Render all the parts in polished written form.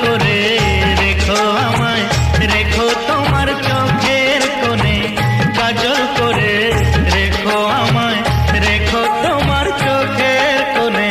করে রেখো আমায়, রেখো তোমার চোখের কোণে, কাজল করে রেখো আমায়, রেখো তোমার চোখের কোণে।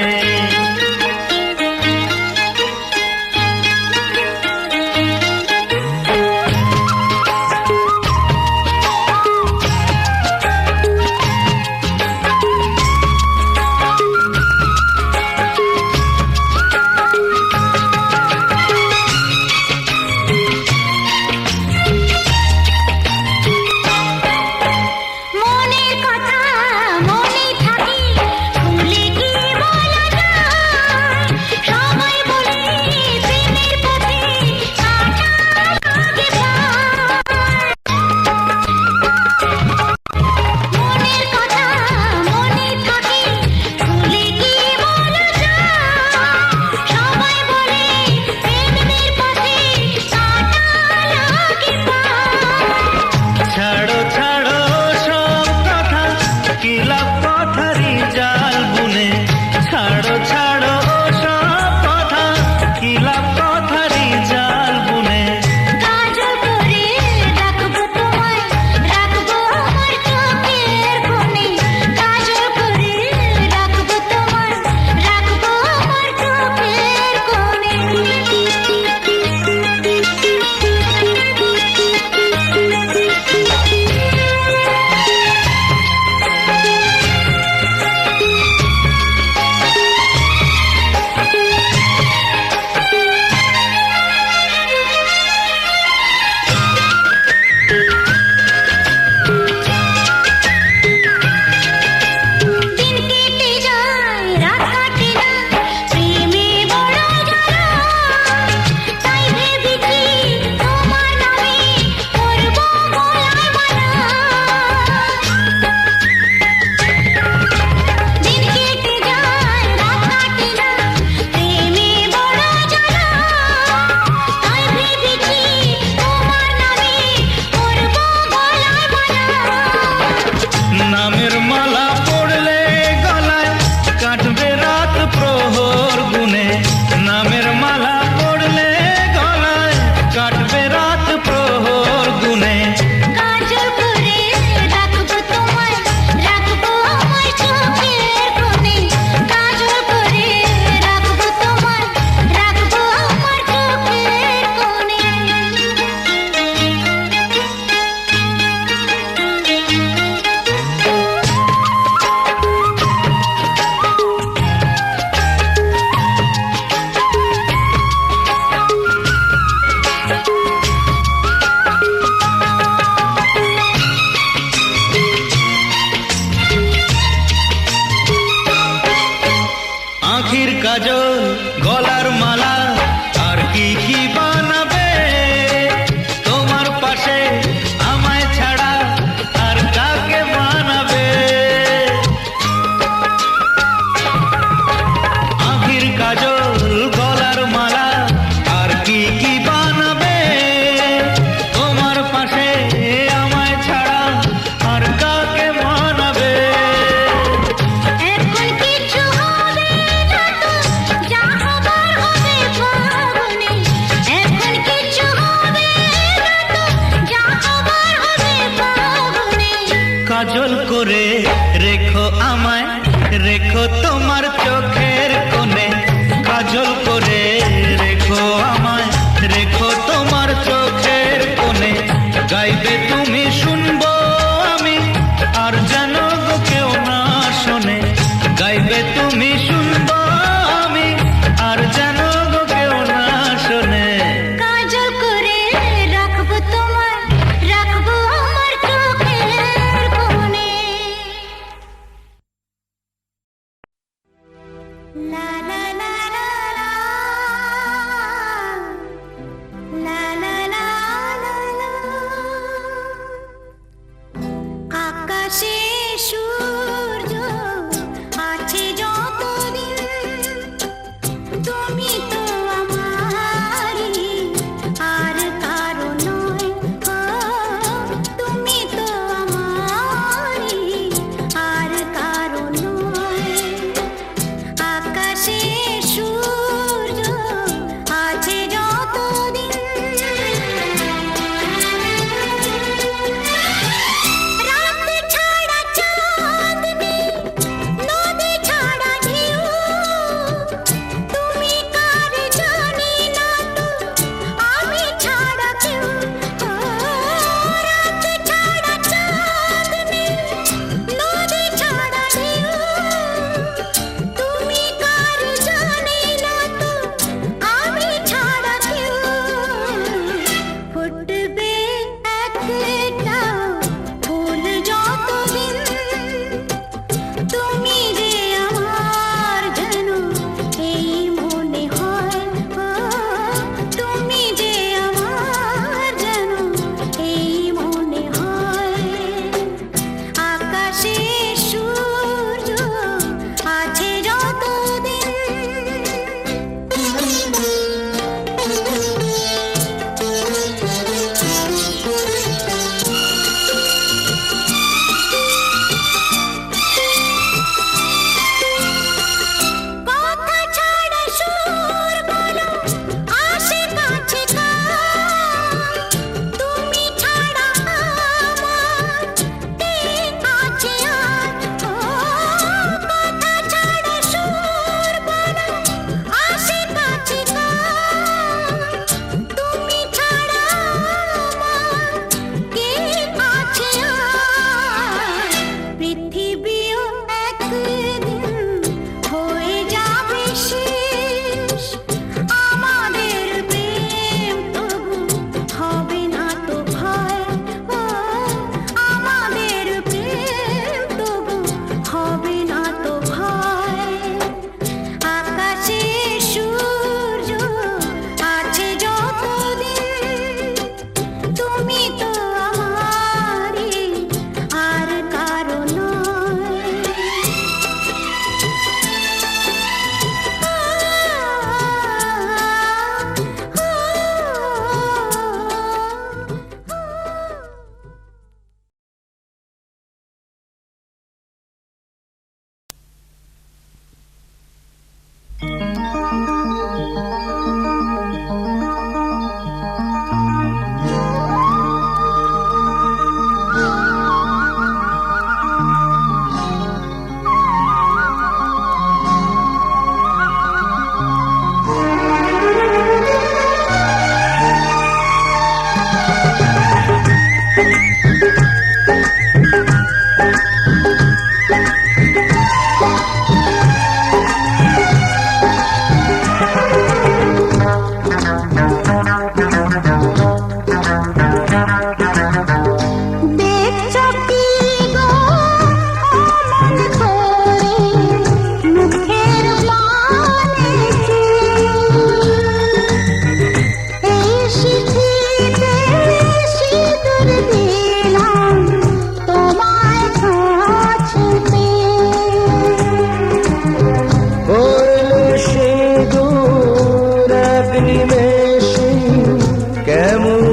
কেমন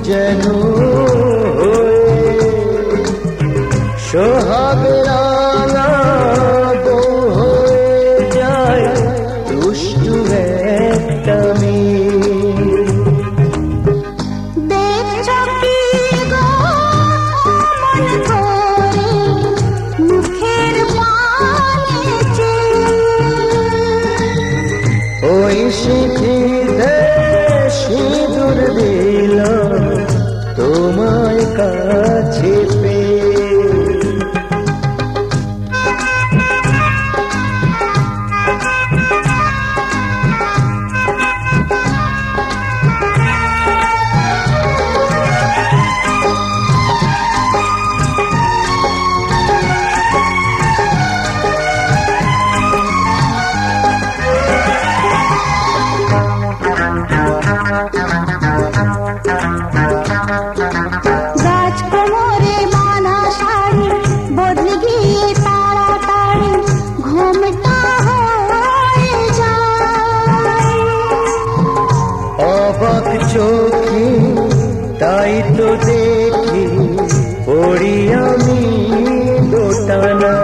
যেন সোহাগের রাঙা বউ হয়ে যায় দুষ্টু একটা মেয়ে। দেখছো কি গো মন করে মুখের পানে ওই সিঁথিতে সিঁদুর দিল তোমার কাছে পেয়ে। গাছ কোমরে বাঁধা শাড়ি বদলে গিয়ে তাড়াতাড়ি ঘুমটা হয়ে যায়। অবাক চোখে তাই তো দেখি পড়ি আমি দোটানা।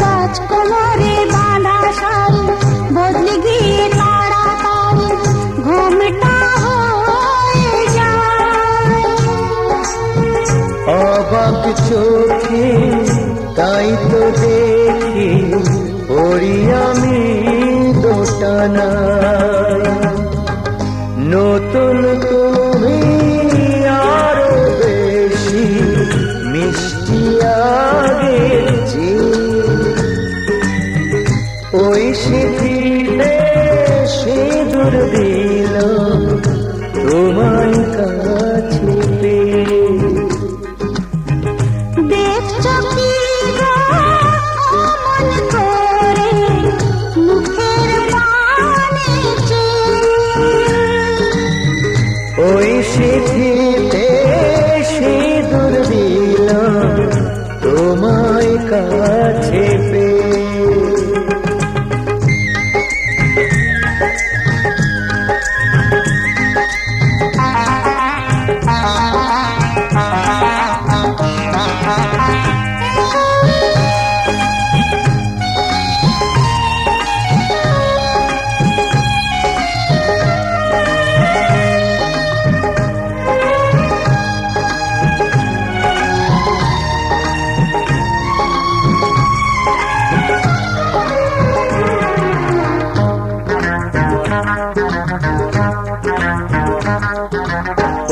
গাছ কোমরে বাঁধা শাড়ি বদলে গিয়ে তাড়াতাড়ি ঘুমটা হয়ে যায়। অবাক চোখে তাই তো দেখি পড়ি আমি দোটানা। নতুন তুমি আরো বেশি মিষ্টি আগের চেয়ে। ওই সিঁথিতে সিঁদুর দিল তোমার কাছে পেয়ে। দেখছো কি গো মন করে মুখের পানে ওই সিঁথিতে সিঁদুর দিল তোমার কাছে পেয়ে।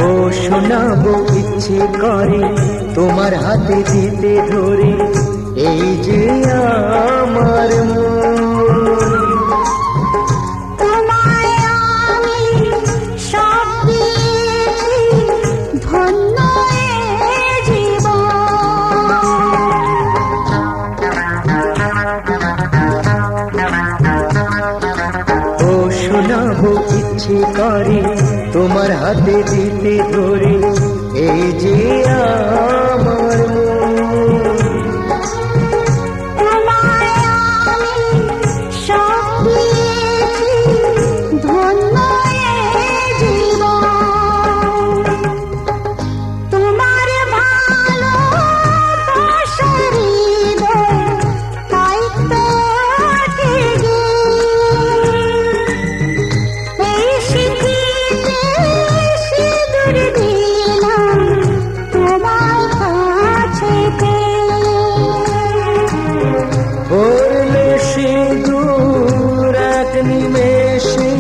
ও শোনাবো ইচ্ছে করে তোমার হাতে দিতে ধরে এই যে আমার মন। তোমায় আমি সব দিয়েছি ধন্য এ জীবন। ও শোনাবো ইচ্ছে করে তোমার হাতে দিতে ধরে এই যে আমার মন। তোমায় আমি সব দিয়েছি ধন্য এ জীবন। তোমার ভালোবাসার হৃদয় তাই তো আটকে এই সিঁথিতে সিঁদুর দিলাম তোমার কাছে পড়লে সিঁদুর এক নিমেষে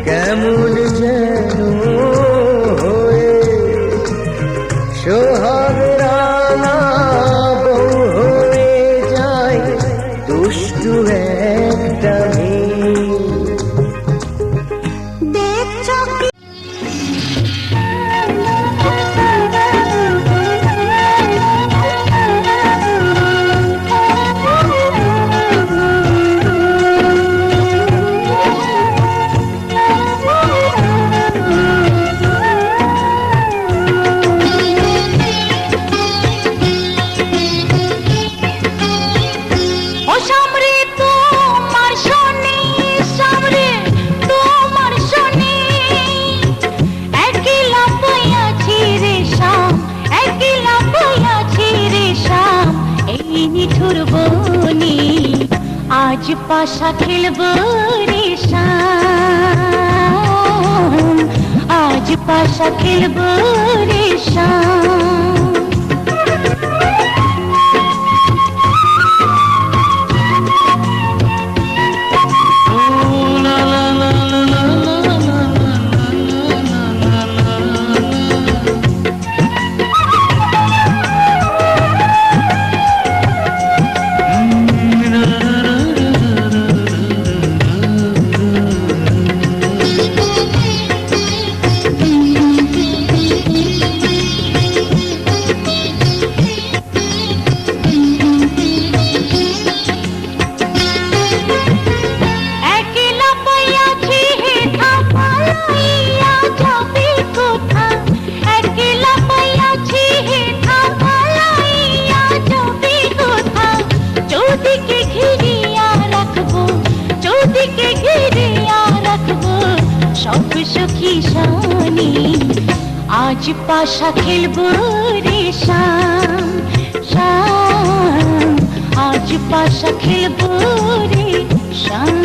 কেমন যেন হয়ে সোহাগের রাঙা বউ হয়ে যায় দুষ্টু একটা মেয়ে। দেখছো কি ও সামরে তো আজ পাশা খেলবো রে শাম, আজ পাশা খেলবো রে শাম। সখী শানি আজ পাশা খেলবো রে শাম, শাম আজ পাশা খেলবো রে শাম।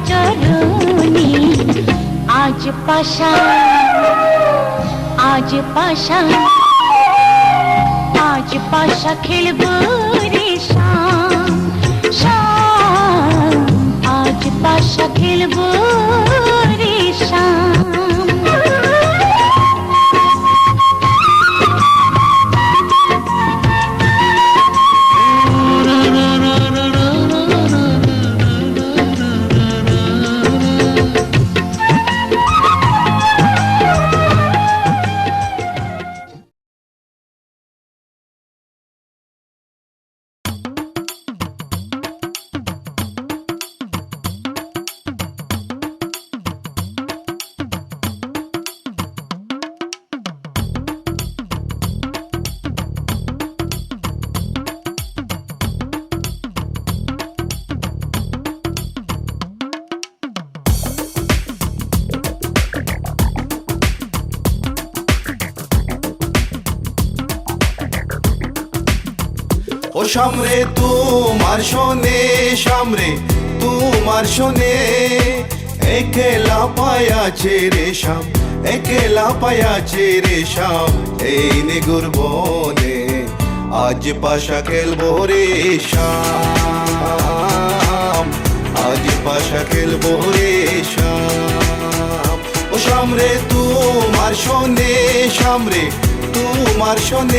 চরণী আজ পাশা, আজ পাশা, আজ পাশা খেলবো রে শাম, শাম আজ পাশা খেলবো রে শাম। ও সামরে তোমার শোনে, সামরে তোমার শোনে, একলা পায়াছে রে শাম, একলা পায়াছে রে শাম, এই নিগুর বনে আজ পাশা খেলবো রে শাম, আজ পাশা খেলবো রে শাম। ও সামরে তোমার শোনে, সামরে তোমার শোনে,